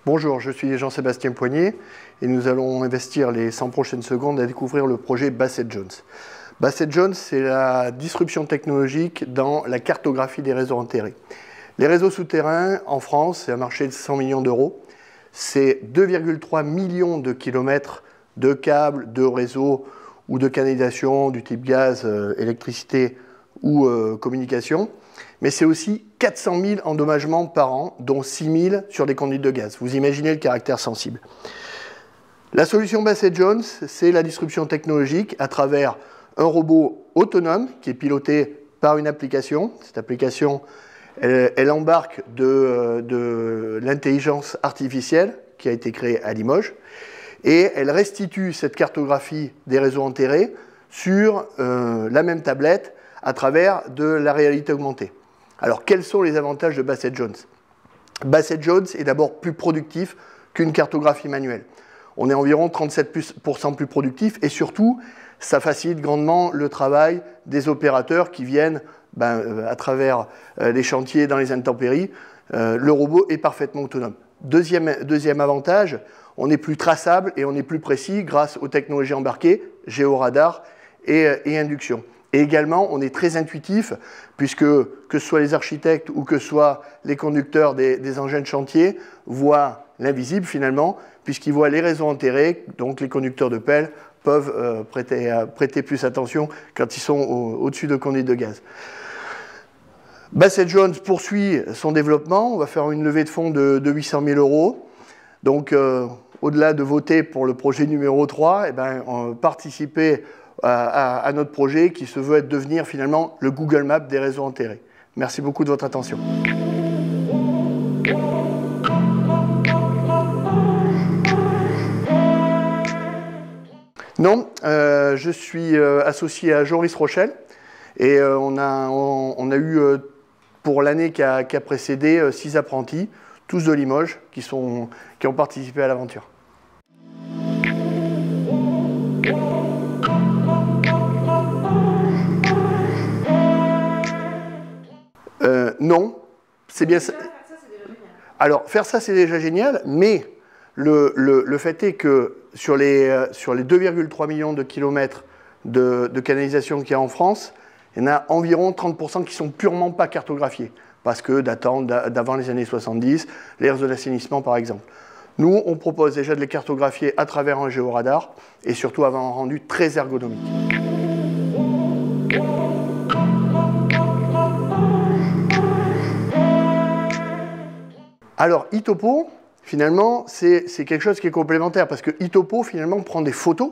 Bonjour, je suis Jean-Sébastien Poignet et nous allons investir les 100 prochaines secondes à découvrir le projet Bassett Jones. Bassett Jones, c'est la disruption technologique dans la cartographie des réseaux enterrés. Les réseaux souterrains en France, c'est un marché de 100 millions d'euros. C'est 2,3 millions de kilomètres de câbles, de réseaux ou de canalisation du type gaz, électricité ou communication. Mais c'est aussi 400 000 endommagements par an, dont 6 000 sur des conduites de gaz. Vous imaginez le caractère sensible. La solution Bassett Jones, c'est la disruption technologique à travers un robot autonome qui est piloté par une application. Cette application, elle embarque de l'intelligence artificielle qui a été créée à Limoges et elle restitue cette cartographie des réseaux enterrés sur la même tablette à travers de la réalité augmentée. Alors, quels sont les avantages de Bassett Jones? Bassett Jones est d'abord plus productif qu'une cartographie manuelle. On est environ 37% plus productif et surtout, ça facilite grandement le travail des opérateurs qui viennent à travers les chantiers dans les intempéries. Le robot est parfaitement autonome. Deuxième avantage, on est plus traçable et on est plus précis grâce aux technologies embarquées, géoradar et induction. Et également, on est très intuitif, puisque que ce soit les architectes ou que ce soit les conducteurs des engins de chantier voient l'invisible finalement, puisqu'ils voient les réseaux enterrés, donc les conducteurs de pelle peuvent prêter plus attention quand ils sont au-dessus de conduites de gaz. Bassett Jones poursuit son développement, on va faire une levée de fonds de 800 000 euros. Donc, au-delà de voter pour le projet numéro 3, participer à notre projet qui se veut devenir finalement le Google Maps des réseaux enterrés. Merci beaucoup de votre attention. Non, je suis associé à Joris Rochelle et on a eu pour l'année qui a précédé 6 apprentis, tous de Limoges, qui ont participé à l'aventure. Non, c'est bien ça. Alors, faire ça, c'est déjà génial, mais le fait est que sur les 2,3 millions de kilomètres de canalisation qu'il y a en France, il y en a environ 30% qui ne sont purement pas cartographiés, parce que datant d'avant les années 70, les réseaux d'assainissement par exemple. Nous, on propose déjà de les cartographier à travers un géoradar, et surtout avoir un rendu très ergonomique. Alors, Itopo, finalement, c'est quelque chose qui est complémentaire, parce que Itopo, finalement, prend des photos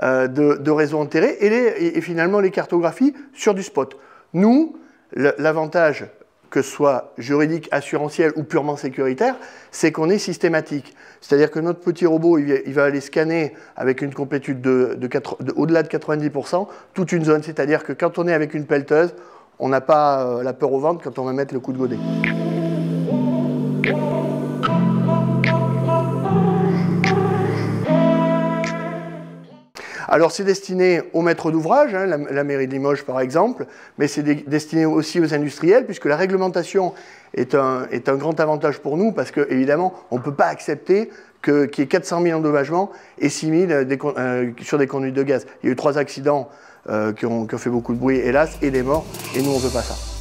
de réseaux enterrés et finalement les cartographie sur du spot. Nous, l'avantage, que ce soit juridique, assurantiel ou purement sécuritaire, c'est qu'on est systématique. C'est-à-dire que notre petit robot, il va aller scanner avec une complétude au-delà de 90% toute une zone. C'est-à-dire que quand on est avec une pelleteuse, on n'a pas la peur au ventre quand on va mettre le coup de godet. Alors c'est destiné aux maîtres d'ouvrage, hein, la mairie de Limoges par exemple, mais c'est destiné aussi aux industriels, puisque la réglementation est un grand avantage pour nous, parce qu'évidemment, on ne peut pas accepter qu'il y ait 400 000 endommagements et 6 000 sur des conduites de gaz. Il y a eu 3 accidents qui ont fait beaucoup de bruit, hélas, et des morts, et nous on ne veut pas ça.